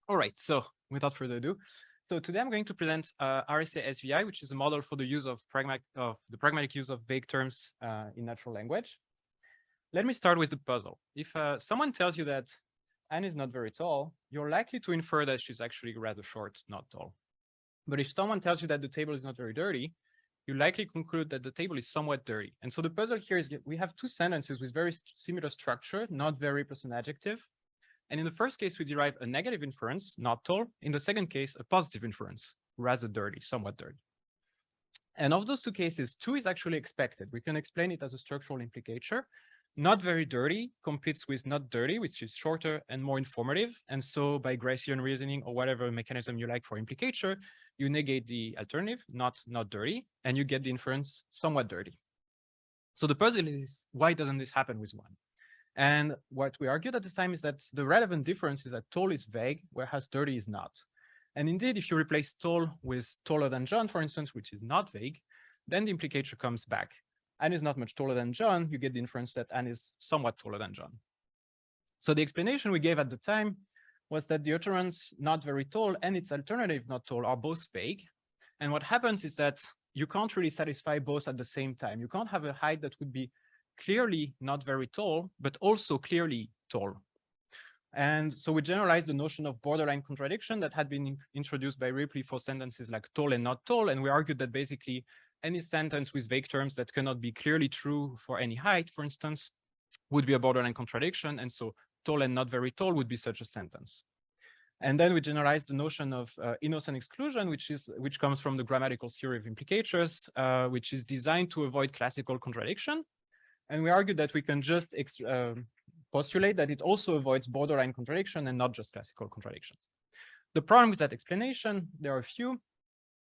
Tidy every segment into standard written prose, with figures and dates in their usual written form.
All right, so without further ado, so today I'm going to present RSA-Svl, which is a model for the use of pragmatic use of vague terms in natural language. Let me start with the puzzle. If someone tells you that Anne is not very tall, you're likely to infer that she's actually rather short, not tall. But if someone tells you that the table is not very dirty, you likely conclude that the table is somewhat dirty. And so the puzzle here is we have two sentences with very similar structure, not very plus an adjective. And in the first case, we derive a negative inference, not tall. In the second case, a positive inference, rather dirty, somewhat dirty. And of those two cases, two is actually expected. We can explain it as a structural implicature. Not very dirty competes with not dirty, which is shorter and more informative. And so by Gaussian reasoning or whatever mechanism you like for implicature, you negate the alternative, not dirty, and you get the inference somewhat dirty. So the puzzle is, why doesn't this happen with one? And what we argued at the time is that the relevant difference is that tall is vague, whereas dirty is not. And indeed, if you replace tall with taller than John, for instance, which is not vague, then the implicature comes back. Anne is not much taller than John, you get the inference that Anne is somewhat taller than John. So the explanation we gave at the time was that the utterance not very tall and its alternative not tall are both vague. And what happens is that you can't really satisfy both at the same time. You can't have a height that would be clearly not very tall, but also clearly tall. And so we generalized the notion of borderline contradiction that had been introduced by Ripley for sentences like tall and not tall. And we argued that basically any sentence with vague terms that cannot be clearly true for any height, for instance, would be a borderline contradiction. And so tall and not very tall would be such a sentence. And then we generalized the notion of innocent exclusion, which comes from the grammatical theory of implicatures, which is designed to avoid classical contradiction. And we argued that we can just postulate that it also avoids borderline contradiction and not just classical contradictions. The problem with that explanation, there are a few.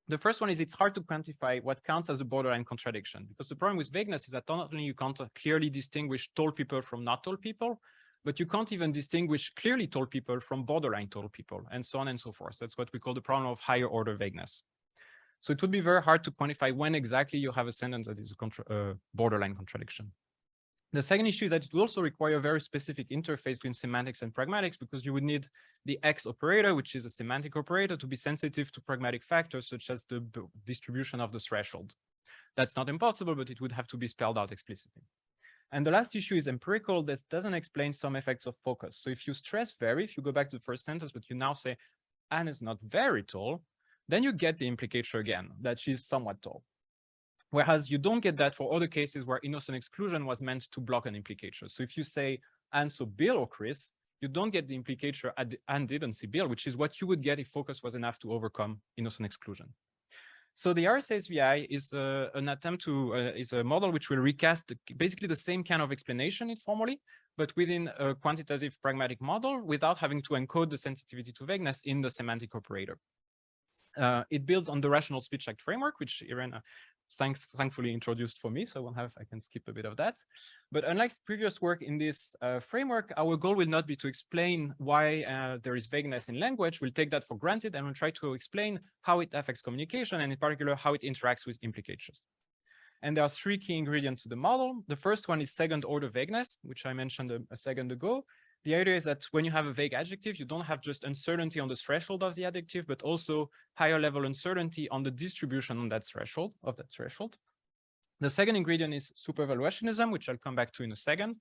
The first one is it's hard to quantify what counts as a borderline contradiction, because the problem with vagueness is that not only you can't clearly distinguish tall people from not tall people, but you can't even distinguish clearly tall people from borderline tall people, and so on and so forth. That's what we call the problem of higher order vagueness. So it would be very hard to quantify when exactly you have a sentence that is a borderline contradiction. The second issue is that it would also require a very specific interface between semantics and pragmatics, because you would need the X operator, which is a semantic operator, to be sensitive to pragmatic factors such as the distribution of the threshold. That's not impossible, but it would have to be spelled out explicitly. And the last issue is empirical. That doesn't explain some effects of focus. So if you stress very, if you go back to the first sentence, but you now say Anne is not very tall, then you get the implicature again, that she's somewhat tall. Whereas you don't get that for other cases where innocent exclusion was meant to block an implicature. So if you say Anne saw Bill or Chris, you don't get the implicature Anne didn't see Bill, which is what you would get if focus was enough to overcome innocent exclusion. So the RSA-Svl is an attempt to, is a model which will recast basically the same kind of explanation informally, but within a quantitative pragmatic model without having to encode the sensitivity to vagueness in the semantic operator. It builds on the rational speech act framework, which Irena thankfully introduced for me, so I can skip a bit of that. But unlike previous work in this framework, our goal will not be to explain why there is vagueness in language. We'll take that for granted and we'll try to explain how it affects communication, and in particular, how it interacts with implicatures. And there are three key ingredients to the model. The first one is second order vagueness, which I mentioned a second ago. The idea is that when you have a vague adjective, you don't have just uncertainty on the threshold of the adjective, but also higher level uncertainty on the distribution on that threshold, The second ingredient is supervaluationism, which I'll come back to in a second.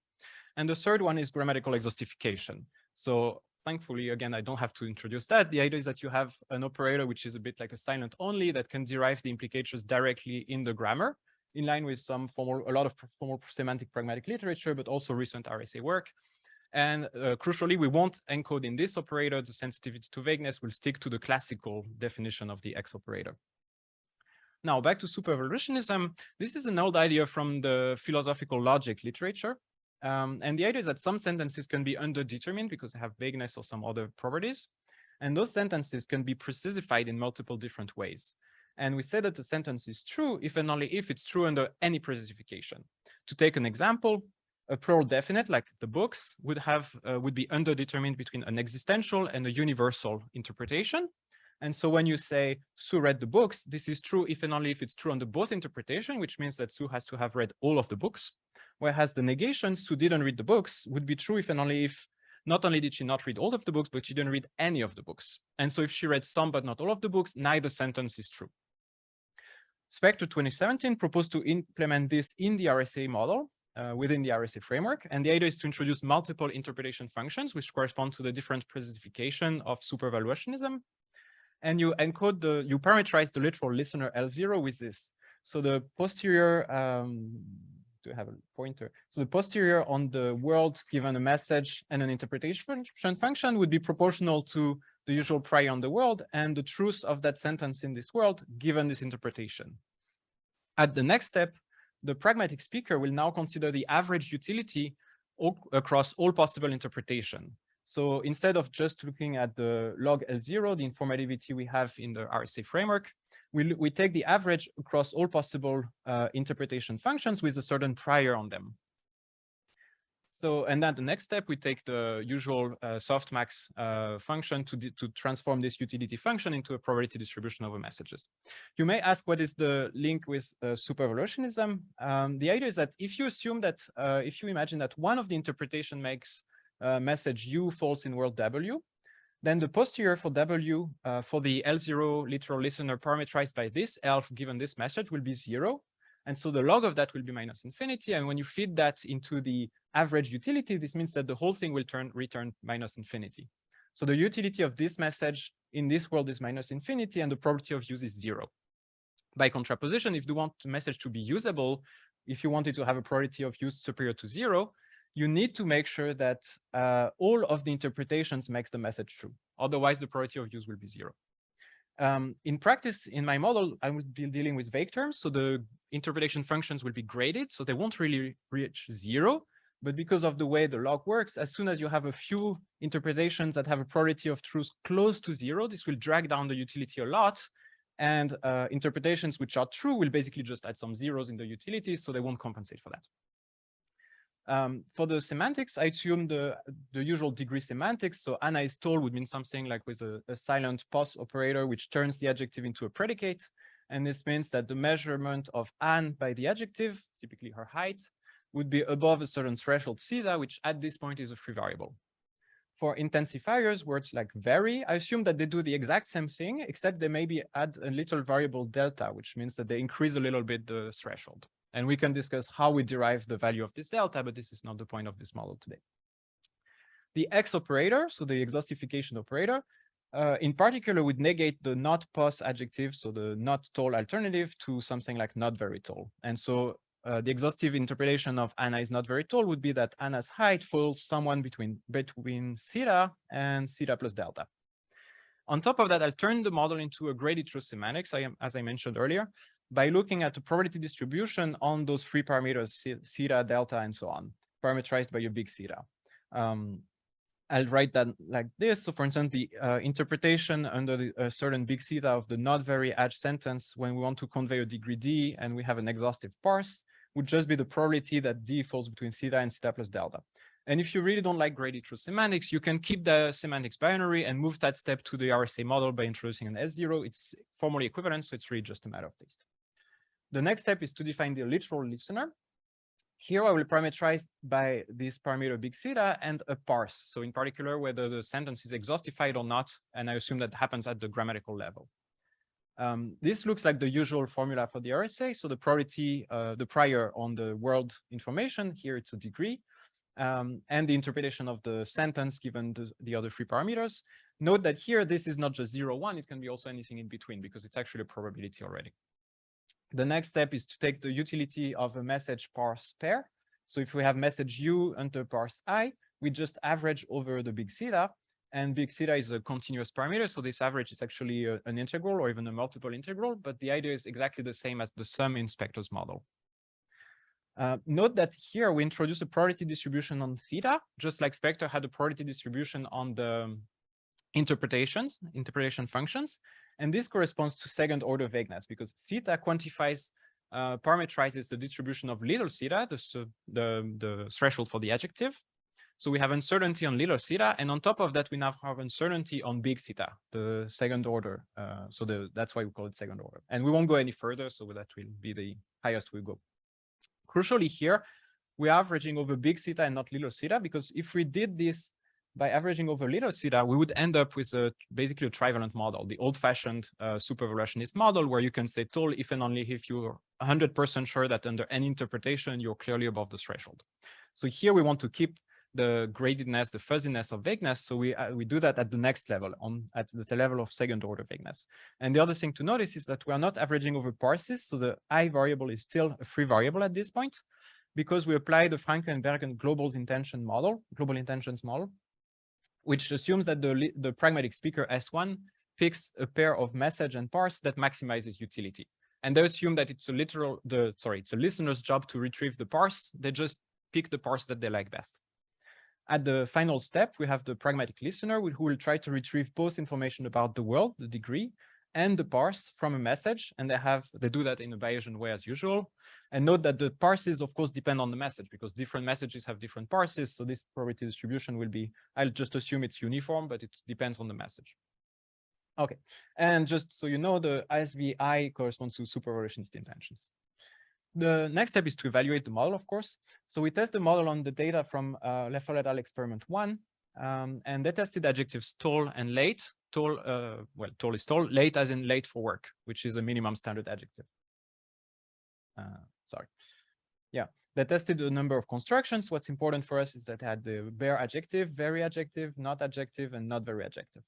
And the third one is grammatical exhaustification. So thankfully, again, I don't have to introduce that. The idea is that you have an operator, which is a bit like a silent only, that can derive the implicatures directly in the grammar, in line with a lot of formal semantic pragmatic literature, but also recent RSA work. And crucially, we won't encode in this operator the sensitivity to vagueness. We'll stick to the classical definition of the X operator. Now, back to supervaluationism. This is an old idea from the philosophical logic literature. And the idea is that some sentences can be underdetermined because they have vagueness or some other properties. And those sentences can be precisified in multiple different ways. And we say that the sentence is true if and only if it's true under any precisification. To take an example, a plural definite like the books would be underdetermined between an existential and a universal interpretation. And so when you say Sue read the books, this is true if and only if it's true under both interpretation, which means that Sue has to have read all of the books. Whereas the negation, Sue didn't read the books, would be true if and only if not only did she not read all of the books, but she didn't read any of the books. And so if she read some but not all of the books, neither sentence is true. Spectre 2017 proposed to implement this in the RSA model within the RSA framework. And the idea is to introduce multiple interpretation functions, which correspond to the different specification of supervaluationism. And you encode you parameterize the literal listener L0 with this. So the posterior, do I have a pointer? So the posterior on the world given a message and an interpretation function would be proportional to the usual prior on the world and the truth of that sentence in this world given this interpretation. At the next step, the pragmatic speaker will now consider the average utility across all possible interpretation. So instead of just looking at the log L0, the informativity we have in the RSA framework, we take the average across all possible interpretation functions with a certain prior on them. So, and then the next step, we take the usual softmax function to transform this utility function into a probability distribution over messages. You may ask, what is the link with supervaluationism? The idea is that if you assume that, if you imagine that one of the interpretation makes message U false in world W, then the posterior for W for the L0 literal listener parameterized by this elf given this message will be 0. And so the log of that will be minus infinity. And when you feed that into the average utility, this means that the whole thing will return minus infinity. So the utility of this message in this world is minus infinity, and the probability of use is 0. By contraposition, if you want the message to be usable, if you want it to have a probability of use superior to 0, you need to make sure that all of the interpretations makes the message true. Otherwise, the probability of use will be 0. In practice, in my model, I will be dealing with vague terms. So the interpretation functions will be graded. So they won't really reach 0. But because of the way the log works, as soon as you have a few interpretations that have a probability of truth close to 0, this will drag down the utility a lot. And interpretations which are true will basically just add some zeros in the utility, so they won't compensate for that. For the semantics, I assume the usual degree semantics. So Anna is tall would mean something like with a silent pos operator, which turns the adjective into a predicate. And this means that the measurement of Anne by the adjective, typically her height, would be above a certain threshold theta, which at this point is a free variable. For intensifiers, words like vary, I assume that they do the exact same thing, except they maybe add a little variable delta, which means that they increase a little bit the threshold. And we can discuss how we derive the value of this delta, but this is not the point of this model today. The X operator, so the exhaustification operator, in particular would negate the not pos adjective, so the not tall alternative to something like not very tall. And so the exhaustive interpretation of Anna is not very tall would be that Anna's height falls somewhere between theta and theta plus delta. On top of that, I'll turn the model into a graded truth semantics, as I mentioned earlier, by looking at the probability distribution on those three parameters, theta, delta, and so on, parameterized by your big theta. I'll write that like this. So for instance, the interpretation under a certain big theta of the not very edge sentence when we want to convey a degree D and we have an exhaustive parse would just be the probability that D falls between theta and theta plus delta. And if you really don't like graded truth semantics, you can keep the semantics binary and move that step to the RSA model by introducing an S0. It's formally equivalent, so it's really just a matter of taste. The next step is to define the literal listener. Here I will parameterize by this parameter big theta and a parse. So in particular, whether the sentence is exhaustified or not, and I assume that happens at the grammatical level. This looks like the usual formula for the RSA. So the probability, the prior on the world information, here it's a degree, and the interpretation of the sentence given the other three parameters. Note that here, this is not just 0, 1, it can be also anything in between because it's actually a probability already. The next step is to take the utility of a message parse pair. So if we have message U under parse I, we just average over the big theta, and big theta is a continuous parameter. So this average is actually an integral or even a multiple integral, but the idea is exactly the same as the sum in Spectre's model. Note that here we introduce a probability distribution on theta, just like Spectre had a probability distribution on the interpretation functions. And this corresponds to second order vagueness because theta quantifies, parameterizes the distribution of little theta, the threshold for the adjective. So we have uncertainty on little theta, and on top of that, we now have uncertainty on big theta, the second order. That's why we call it second order. And we won't go any further, so that will be the highest we go. Crucially here, we're averaging over big theta and not little theta, because if we did this by averaging over little theta, we would end up with basically a trivalent model, the old-fashioned super-evolutionist model, where you can say tall if and only if you're 100% sure that under any interpretation, you're clearly above the threshold. So here we want to keep the gradedness, the fuzziness of vagueness. So we do that at the next level, at the level of second-order vagueness. And the other thing to notice is that we are not averaging over parses. So the I variable is still a free variable at this point, because we apply the Franke and Bergen global intentions model, which assumes that the pragmatic speaker S1 picks a pair of message and parse that maximizes utility. And they assume that it's it's a listener's job to retrieve the parse. They just pick the parse that they like best. At the final step, we have the pragmatic listener who will try to retrieve both information about the world, the degree, and the parse from a message. And they do that in a Bayesian way as usual. And note that the parses, of course, depend on the message because different messages have different parses. So this probability distribution will be, I'll just assume it's uniform, but it depends on the message. Okay, and just so you know, the SVI corresponds to super-evolutionist intentions. The next step is to evaluate the model, of course. So we test the model on the data from Leffler et al. Experiment 1, and they tested adjectives tall and late. Tall, well, tall is tall, late as in late for work, which is a minimum standard adjective. Sorry. Yeah, they tested a number of constructions. What's important for us is that they had the bare adjective, very adjective, not adjective, and not very adjective.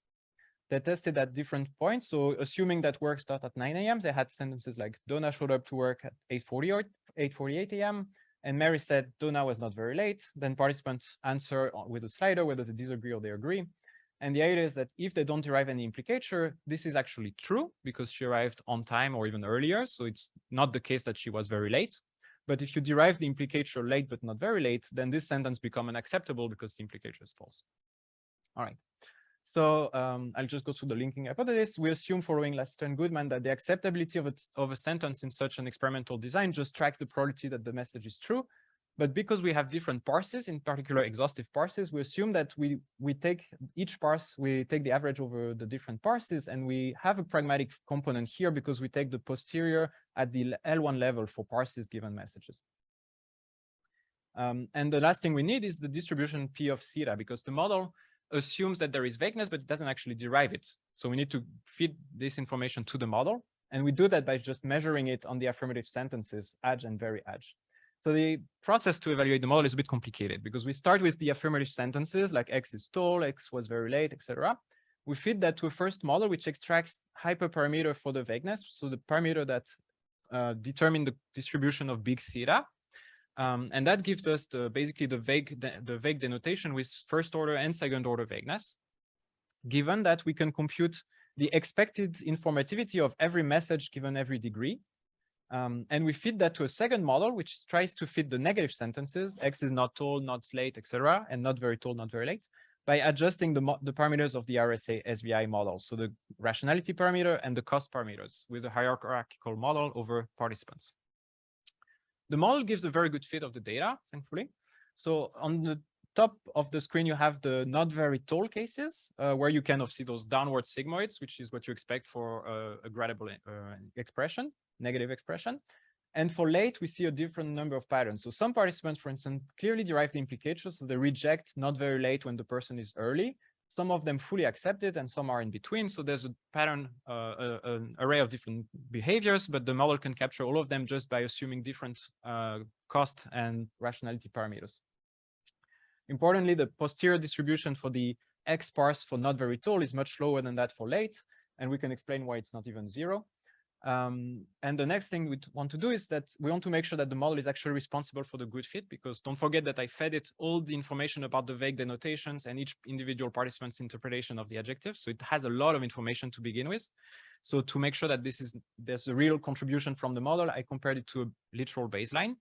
They tested at different points. So assuming that work started at 9 a.m., they had sentences like Donna showed up to work at 8:40 or 8:48 a.m. And Mary said Donna was not very late. Then participants answer with a slider whether they disagree or they agree. And the idea is that if they don't derive any implicature, this is actually true because she arrived on time or even earlier. So it's not the case that she was very late. But if you derive the implicature late but not very late, then this sentence becomes unacceptable because the implicature is false. All right. So I'll just go through the linking hypothesis. We assume, following Lassiter and Goodman, that the acceptability of a sentence in such an experimental design just tracks the probability that the message is true. But because we have different parses, in particular exhaustive parses, we assume that we take each parse, we take the average over the different parses, and we have a pragmatic component here because we take the posterior at the L1 level for parses given messages. And the last thing we need is the distribution P of theta, because the model assumes that there is vagueness, but it doesn't actually derive it. So we need to feed this information to the model. And we do that by just measuring it on the affirmative sentences, edge and very edge. So the process to evaluate the model is a bit complicated because we start with the affirmative sentences like X is tall, X was very late, etc. We feed that to a first model, which extracts hyperparameter for the vagueness. So the parameter that determine the distribution of big theta. And that gives us basically the vague denotation with first order and second order vagueness, given that we can compute the expected informativity of every message given every degree. And we feed that to a second model, which tries to fit the negative sentences, X is not tall, not late, etc., and not very tall, not very late, by adjusting the parameters of the RSA-Svl model. So the rationality parameter and the cost parameters with a hierarchical model over participants. The model gives a very good fit of the data, thankfully. So on the top of the screen, you have the not very tall cases where you kind of see those downward sigmoids, which is what you expect for a gradable expression, negative expression. And for late, we see a different number of patterns. So some participants, for instance, clearly derive the implication. So they reject not very late when the person is early. Some of them fully accept it and some are in between. So there's a pattern, an array of different behaviors, but the model can capture all of them just by assuming different cost and rationality parameters. Importantly, the posterior distribution for the X parse for not very tall is much lower than that for late. And we can explain why it's not even 0. And the next thing we want to do is that we want to make sure that the model is actually responsible for the good fit, because don't forget that I fed it all the information about the vague denotations and each individual participant's interpretation of the adjective. So it has a lot of information to begin with. So to make sure that there's a real contribution from the model, I compared it to a literal baseline.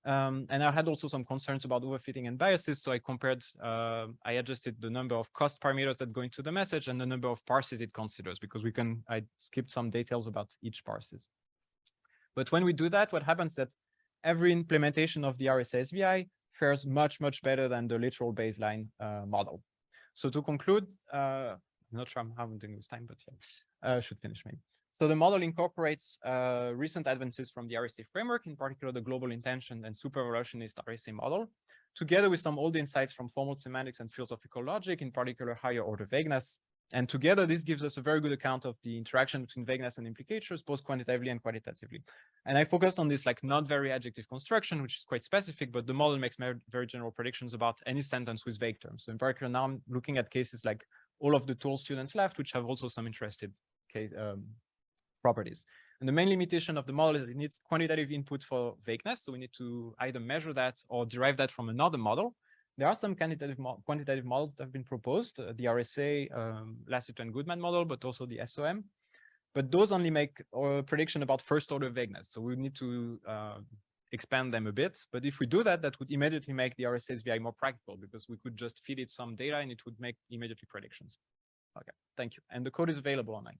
And I had also some concerns about overfitting and biases. So I compared, I adjusted the number of cost parameters that go into the message and the number of parses it considers, because I skipped some details about each parses. But when we do that, what happens is that every implementation of the RSA-Svl fares much, much better than the literal baseline model. So to conclude, I'm not sure how I'm doing this time, but yeah, I should finish maybe. So the model incorporates recent advances from the RSA framework, in particular the global intention and super-evolutionist RSA model. together with some old insights from formal semantics and philosophical logic, in particular higher order vagueness. And together, this gives us a very good account of the interaction between vagueness and implicators, both quantitatively and qualitatively. And I focused on this like not very adjective construction, which is quite specific, but the model makes very general predictions about any sentence with vague terms. So in particular, now I'm looking at cases like all of the tool students left, which have also some interested case properties. And the main limitation of the model is it needs quantitative input for vagueness. So we need to either measure that or derive that from another model. There are some quantitative models that have been proposed, the RSA, Lassiter and Goodman model, but also the SOM. But those only make a prediction about first order vagueness. So we need to expand them a bit. But if we do that, that would immediately make the RSA-Svl more practical because we could just feed it some data and it would make immediately predictions. Okay, thank you. And the code is available online.